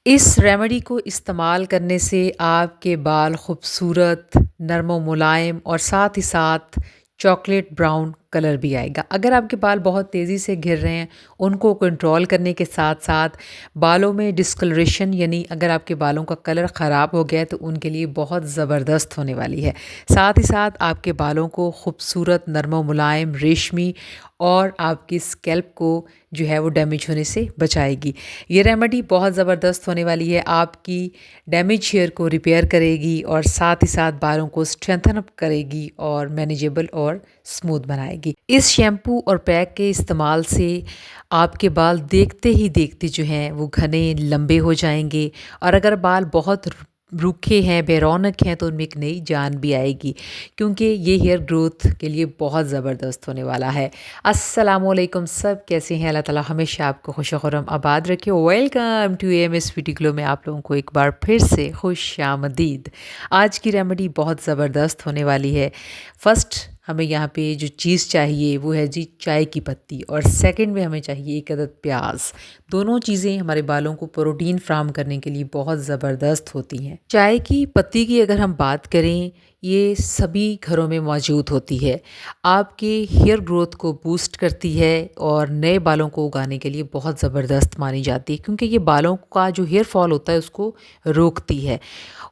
इस रेमेडी को इस्तेमाल करने से आपके बाल खूबसूरत, नरम और मुलायम और साथ ही साथ चॉकलेट ब्राउन कलर भी आएगा। अगर आपके बाल बहुत तेज़ी से गिर रहे हैं, उनको कंट्रोल करने के साथ-साथ बालों में डिस्कलरेशन यानी अगर आपके बालों का कलर ख़राब हो गया है तो उनके लिए बहुत ज़बरदस्त होने वाली है। साथ ही साथ आपके बालों को खूबसूरत, नरम और मुलायम, रेशमी और आपकी स्कैल्प को जो है वो डैमेज होने से बचाएगी। ये रेमेडी बहुत ज़बरदस्त होने वाली है, आपकी डैमेज हेयर को रिपेयर करेगी और साथ ही साथ बालों को स्ट्रेंथन अप करेगी और मैनेजेबल और स्मूथ बनाएगी। इस शैम्पू और पैक के इस्तेमाल से आपके बाल देखते ही देखते जो हैं वो घने लंबे हो जाएंगे और अगर बाल बहुत रूखे हैं, बेरौनक हैं तो उनमें एक नई जान भी आएगी क्योंकि ये हेयर ग्रोथ के लिए बहुत ज़बरदस्त होने वाला है। अस्सलामुअलैकुम, सब कैसे हैं? अल्लाह ताला हमेशा आपको खुश खुर्रम आबाद रखे। Welcome to AMS beauty glow में आप लोगों को एक बार फिर से खुशामदीद। आज की रेमेडी बहुत ज़बरदस्त होने वाली है। फ़र्स्ट हमें यहाँ पे जो चीज़ चाहिए वो है जी चाय की पत्ती और सेकंड में हमें चाहिए एक अदद प्याज। दोनों चीज़ें हमारे बालों को प्रोटीन फ्राहम करने के लिए बहुत ज़बरदस्त होती हैं। चाय की पत्ती की अगर हम बात करें, ये सभी घरों में मौजूद होती है। आपके हेयर ग्रोथ को बूस्ट करती है और नए बालों को उगाने के लिए बहुत ज़बरदस्त मानी जाती है क्योंकि ये बालों का जो हेयर फॉल होता है उसको रोकती है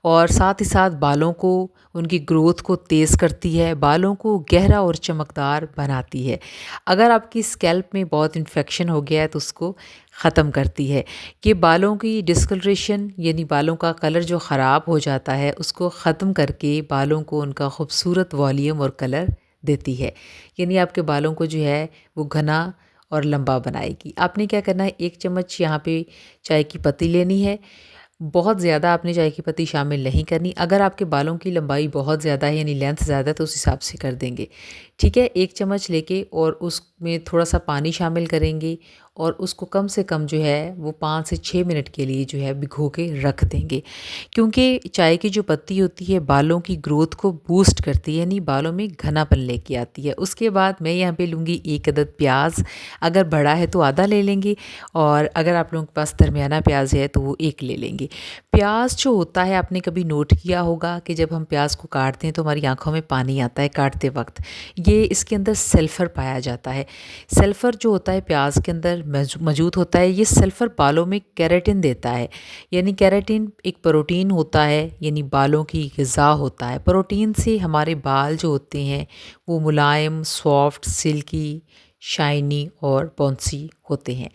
और साथ ही साथ बालों को उनकी ग्रोथ को तेज़ करती है, बालों को गहरा और चमकदार बनाती है। अगर आपकी स्कैल्प में बहुत इन्फेक्शन हो गया है तो उसको ख़त्म करती है। ये बालों की डिस्कलरेशन यानी बालों का कलर जो ख़राब हो जाता है उसको ख़त्म करके बालों को उनका खूबसूरत वॉल्यूम और कलर देती है। यानी आपके बालों को जो है वो घना और लंबा बनाएगी। आपने क्या करना है, 1 चम्मच यहाँ पे चाय की पत्ती लेनी है। बहुत ज़्यादा आपने चाय की पत्ती शामिल नहीं करनी। अगर आपके बालों की लंबाई बहुत ज़्यादा है यानी लेंथ ज़्यादा है तो उस हिसाब से कर देंगे। ठीक है, 1 चम्मच लेके और उसमें थोड़ा-सा पानी शामिल करेंगे और उसको कम से कम जो है वो 5 से 6 मिनट के लिए जो है भिगो के रख देंगे। क्योंकि चाय की जो पत्ती होती है बालों की ग्रोथ को बूस्ट करती है यानी बालों में घनापन लेके आती है। उसके बाद मैं यहाँ पे लूँगी 1 अदद प्याज, अगर बड़ा है तो आधा ले लेंगे और अगर आप लोगों के पास दरमियाना प्याज है तो वो 1 ले लेंगे। प्याज जो होता है आपने कभी नोट किया होगा कि जब हम प्याज को काटते हैं तो हमारी आँखों में पानी आता है काटते वक़्त। ये इसके अंदर सल्फ़र पाया जाता है। सल्फ़र जो होता है प्याज के अंदर मौजूद होता है। ये सल्फ़र बालों में केराटिन देता है। यानी केराटिन एक प्रोटीन होता है यानी बालों की ग़िज़ा होता है। प्रोटीन से हमारे बाल जो होते हैं वो मुलायम, सॉफ्ट, सिल्की, शाइनी और बाउंसी होते हैं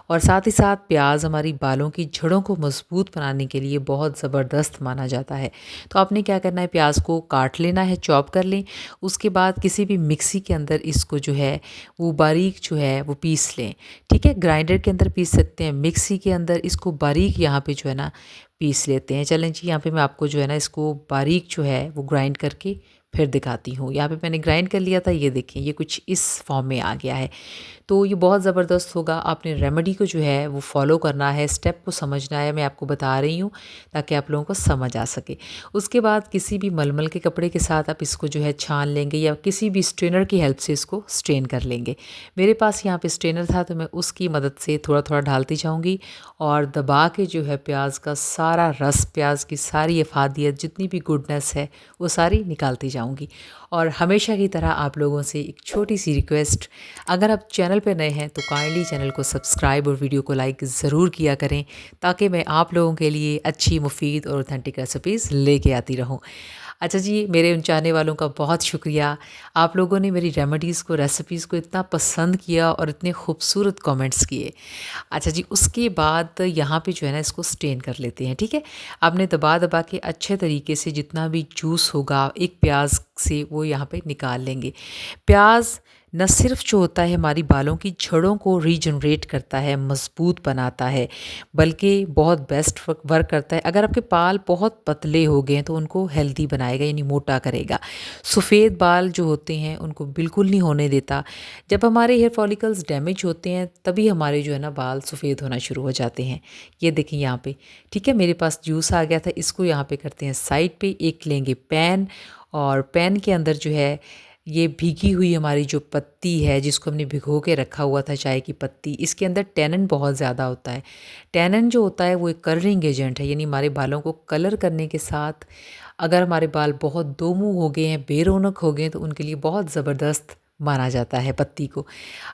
और साथ ही साथ प्याज हमारी बालों की जड़ों को मजबूत बनाने के लिए बहुत ज़बरदस्त माना जाता है। तो आपने क्या करना है, प्याज को काट लेना है, चॉप कर लें। उसके बाद किसी भी मिक्सी के अंदर इसको जो है वो बारीक जो है वो पीस लें। ठीक है, ग्राइंडर के अंदर पीस सकते हैं, मिक्सी के अंदर इसको बारीक यहाँ पे जो है ना पीस लेते हैं। चलें जी, यहाँ पे मैं आपको जो है ना इसको बारीक जो है वो ग्राइंड करके फिर दिखाती हूँ। यहाँ पे मैंने ग्राइंड कर लिया था, ये देखें ये कुछ इस फॉर्म में आ गया है। तो ये बहुत ज़बरदस्त होगा। आपने रेमेडी को जो है वो फॉलो करना है, स्टेप को समझना है। मैं आपको बता रही हूँ ताकि आप लोगों को समझ आ सके। उसके बाद किसी भी मलमल के कपड़े के साथ आप इसको जो है छान लेंगे या किसी भी स्ट्रेनर की हेल्प से इसको स्ट्रेन कर लेंगे। मेरे पास यहाँ पे स्ट्रेनर था तो मैं उसकी मदद से थोड़ा थोड़ा डालती जाऊँगी और दबा के जो है प्याज का सारा रस, प्याज की सारी अफादियत जितनी भी गुडनेस है वो सारी निकालती जाऊँगी। और हमेशा की तरह आप लोगों से एक छोटी सी रिक्वेस्ट, अगर आप चैनल पे नए हैं तो काइंडली चैनल को सब्सक्राइब और वीडियो को लाइक ज़रूर किया करें ताकि मैं आप लोगों के लिए अच्छी, मुफीद और ऑथेंटिक रेसिपीज़ लेके आती रहूं। अच्छा जी, मेरे उन चाहने वालों का बहुत शुक्रिया। आप लोगों ने मेरी रेमेडीज़ को, रेसिपीज़ को इतना पसंद किया और इतने खूबसूरत कमेंट्स किए। अच्छा जी, उसके बाद यहाँ पे जो है ना इसको स्ट्रेन कर लेते हैं। ठीक है, आपने दबा दबा के अच्छे तरीके से जितना भी जूस होगा एक प्याज से वो यहाँ पे निकाल लेंगे। प्याज न सिर्फ जो होता है हमारी बालों की जड़ों को रीजनरेट करता है, मजबूत बनाता है, बल्कि बहुत बेस्ट वर्क करता है। अगर आपके बाल बहुत पतले हो गए हैं तो उनको हेल्दी बनाएगा यानी मोटा करेगा। सफ़ेद बाल जो होते हैं उनको बिल्कुल नहीं होने देता। जब हमारे हेयर फॉलिकल्स डैमेज होते हैं तभी हमारे जो है ना बाल सफ़ेद होना शुरू हो जाते हैं। ये देखें यहाँ पे, ठीक है, मेरे पास जूस आ गया था, इसको यहाँ पे करते हैं साइड पे। एक लेंगे पैन और पैन के अंदर जो है ये भीगी हुई हमारी जो पत्ती है जिसको हमने भिगो के रखा हुआ था चाय की पत्ती, इसके अंदर टैनिन बहुत ज़्यादा होता है। टैनिन जो होता है वो एक कलरिंग एजेंट है, यानी हमारे बालों को कलर करने के साथ अगर हमारे बाल बहुत दोमुख हो गए हैं, बेरौनक हो गए हैं, तो उनके लिए बहुत ज़बरदस्त माना जाता है पत्ती को।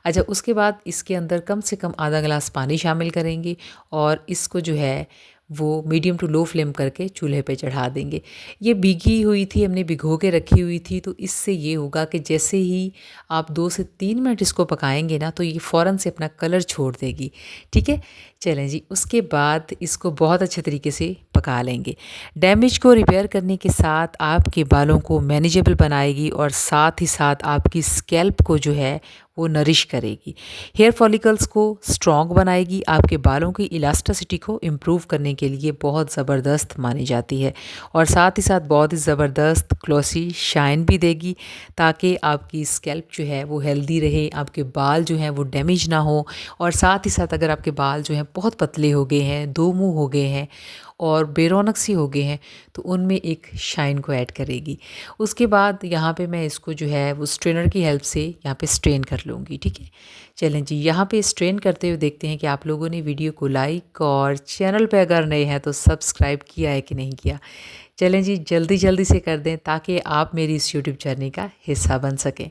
अच्छा, उसके बाद इसके अंदर कम से कम आधा गिलास पानी शामिल करेंगे और इसको जो है वो मीडियम टू लो फ्लेम करके चूल्हे पे चढ़ा देंगे। ये भीगी हुई थी, हमने भिगो के रखी हुई थी, तो इससे ये होगा कि जैसे ही आप 2 से 3 मिनट इसको पकाएंगे ना, तो ये फ़ौरन से अपना कलर छोड़ देगी। ठीक है, चलें जी, उसके बाद इसको बहुत अच्छे तरीके से पका लेंगे। डैमेज को रिपेयर करने के साथ आपके बालों को मैनेजेबल बनाएगी और साथ ही साथ आपकी स्कैल्प को जो है वो नरिश करेगी। हेयर फॉलिकल्स को स्ट्रॉन्ग बनाएगी, आपके बालों की इलास्टिसिटी को इम्प्रूव करने के लिए बहुत ज़बरदस्त मानी जाती है और साथ ही साथ बहुत ही ज़बरदस्त ग्लॉसी शाइन भी देगी, ताकि आपकी स्कैल्प जो है वो हेल्दी रहे, आपके बाल जो हैं वो डैमेज ना हो। और साथ ही साथ अगर आपके बाल जो हैं बहुत पतले हो गए हैं, दो मुँह हो गए हैं और बेरौनक सी हो गए हैं, तो उनमें एक शाइन को ऐड करेगी। उसके बाद यहाँ पे मैं इसको जो है वो स्ट्रेनर की हेल्प से यहाँ पे स्ट्रेन कर लूँगी। ठीक है, चलें जी, यहाँ पे स्ट्रेन करते हुए देखते हैं कि आप लोगों ने वीडियो को लाइक और चैनल पे अगर नए हैं तो सब्सक्राइब किया है कि नहीं किया। चलें जी, जल्दी जल्दी से कर दें ताकि आप मेरी इस यूट्यूब जर्नी का हिस्सा बन सकें।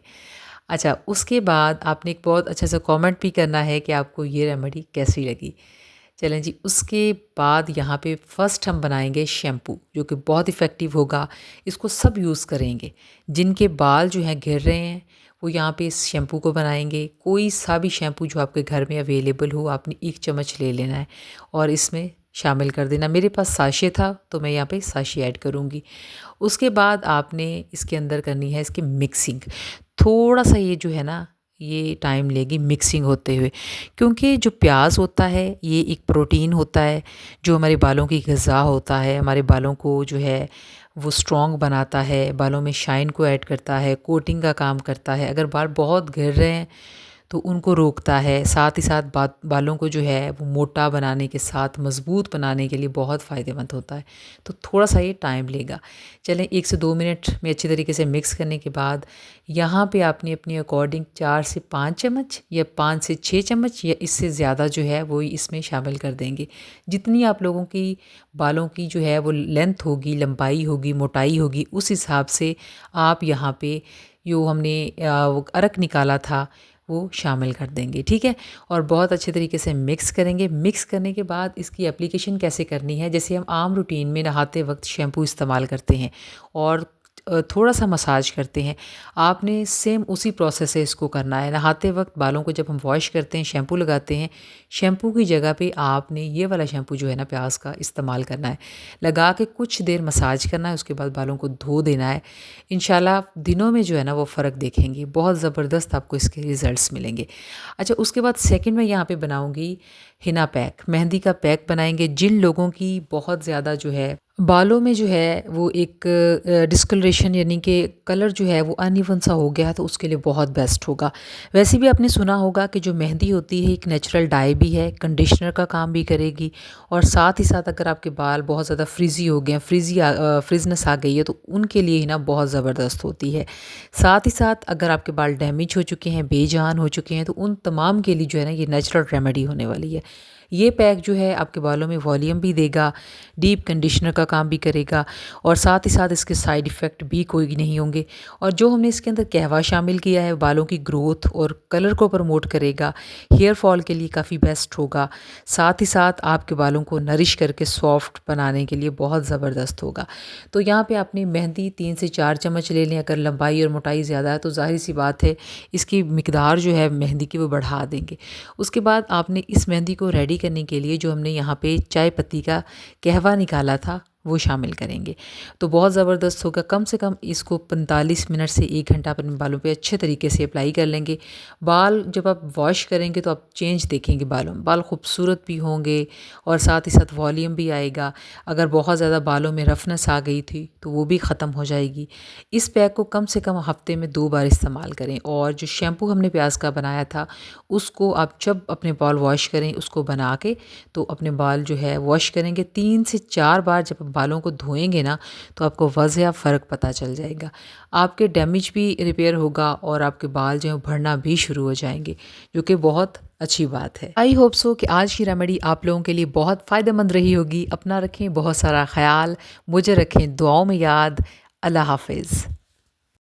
अच्छा, उसके बाद आपने एक बहुत अच्छा सा कमेंट भी करना है कि आपको ये रेमेडी कैसी लगी। चलें जी, उसके बाद यहाँ पे फ़र्स्ट हम बनाएंगे शैम्पू, जो कि बहुत इफ़ेक्टिव होगा। इसको सब यूज़ करेंगे, जिनके बाल जो हैं गिर रहे हैं वो यहाँ पे इस शैम्पू को बनाएंगे। कोई सा भी शैम्पू जो आपके घर में अवेलेबल हो, आपने 1 चम्मच ले लेना है और इसमें शामिल कर देना। मेरे पास साशे था तो मैं यहाँ पे साशे ऐड करूँगी। उसके बाद आपने इसके अंदर करनी है इसकी मिक्सिंग। थोड़ा सा ये जो है ना, ये टाइम लेगी मिक्सिंग होते हुए, क्योंकि जो प्याज होता है ये एक प्रोटीन होता है जो हमारे बालों की ग़िज़ा होता है, हमारे बालों को जो है वो स्ट्रॉन्ग बनाता है, बालों में शाइन को ऐड करता है, कोटिंग का काम करता है। अगर बाल बहुत गिर रहे हैं तो उनको रोकता है, साथ ही साथ बालों को जो है वो मोटा बनाने के साथ मज़बूत बनाने के लिए बहुत फ़ायदेमंद होता है। तो थोड़ा सा ये टाइम लेगा। चलें, 1 से 2 मिनट में अच्छी तरीके से मिक्स करने के बाद यहाँ पे आपने अपने अकॉर्डिंग 4 से 5 चम्मच या 5 से 6 चम्मच या इससे ज़्यादा जो है वो इसमें शामिल कर देंगे। जितनी आप लोगों की बालों की जो है वो लेंथ होगी, लंबाई होगी, मोटाई होगी, उस हिसाब से आप यहाँ पे जो हमने वो अरक निकाला था वो शामिल कर देंगे। ठीक है, और बहुत अच्छे तरीके से मिक्स करेंगे। मिक्स करने के बाद इसकी एप्लीकेशन कैसे करनी है, जैसे हम आम रूटीन में नहाते वक्त शैम्पू इस्तेमाल करते हैं और थोड़ा सा मसाज करते हैं, आपने सेम उसी प्रोसेस से इसको करना है। नहाते वक्त बालों को जब हम वॉश करते हैं, शैम्पू लगाते हैं, शैम्पू की जगह पे आपने ये वाला शैम्पू जो है ना प्याज का इस्तेमाल करना है। लगा के कुछ देर मसाज करना है, उसके बाद बालों को धो देना है। इंशाल्लाह दिनों में जो है ना वो फ़र्क देखेंगे, बहुत ज़बरदस्त आपको इसके रिज़ल्ट्स मिलेंगे। अच्छा, उसके बाद सेकंड में यहाँ पे बनाऊँगी हिना पैक, मेहंदी का पैक बनाएंगे। जिन लोगों की बहुत ज़्यादा जो है बालों में जो है वो एक डिस्कलरेशन यानी कि कलर जो है वो अनइवन सा हो गया है, तो उसके लिए बहुत बेस्ट होगा। वैसे भी आपने सुना होगा कि जो मेहंदी होती है एक नेचुरल डाई भी है, कंडीशनर का काम भी करेगी और साथ ही साथ अगर आपके बाल बहुत ज़्यादा फ्रिजी हो गए हैं, फ्रिजनेस आ गई है, तो उनके लिए ही ना बहुत ज़बरदस्त होती है। साथ ही साथ अगर आपके बाल डैमेज हो चुके हैं, बेजान हो चुके हैं, तो उन तमाम के लिए जो है ना ये नेचुरल रेमेडी होने वाली है। ये पैक जो है आपके बालों में वॉल्यूम भी देगा, डीप कंडीशनर का काम भी करेगा और साथ ही साथ इसके साइड इफ़ेक्ट भी कोई नहीं होंगे। और जो हमने इसके अंदर कहवा शामिल किया है, बालों की ग्रोथ और कलर को प्रमोट करेगा, हेयर फॉल के लिए काफ़ी बेस्ट होगा। साथ ही साथ आपके बालों को नरिश करके सॉफ्ट बनाने के लिए बहुत ज़बरदस्त होगा। तो यहाँ पे आपने मेहंदी 3 से 4 चम्मच ले लें। अगर लंबाई और मोटाई ज़्यादा है तो ज़ाहिर सी बात है इसकी मिकदार जो है मेहंदी की वो बढ़ा देंगे। उसके बाद आपने इस मेहंदी को रेडी करने के लिए जो हमने यहाँ पे चाय पत्ती का कहवा निकाला था वो शामिल करेंगे, तो बहुत ज़बरदस्त होगा। कम से कम इसको 45 मिनट से 1 घंटा अपने बालों पे अच्छे तरीके से अप्लाई कर लेंगे। बाल जब आप वॉश करेंगे तो आप चेंज देखेंगे, बाल खूबसूरत भी होंगे और साथ ही साथ वॉल्यूम भी आएगा। अगर बहुत ज़्यादा बालों में रफनेस आ गई थी तो वो भी ख़त्म हो जाएगी। इस पैक को कम से कम हफ्ते में 2 बार इस्तेमाल करें और जो शैम्पू हमने प्याज का बनाया था उसको आप जब अपने बाल वॉश करें उसको बना के तो अपने बाल जो है वॉश करेंगे 3 से 4 बार जब आप बालों को धोएंगे ना तो आपको वजह फ़र्क पता चल जाएगा। आपके डैमेज भी रिपेयर होगा और आपके बाल जो हैं बढ़ना भी शुरू हो जाएंगे, जो कि बहुत अच्छी बात है। आई होप सो कि आज की रेमेडी आप लोगों के लिए बहुत फ़ायदेमंद रही होगी। अपना रखें बहुत सारा ख्याल, मुझे रखें दुआओं में याद। अल्लाह हाफिज़।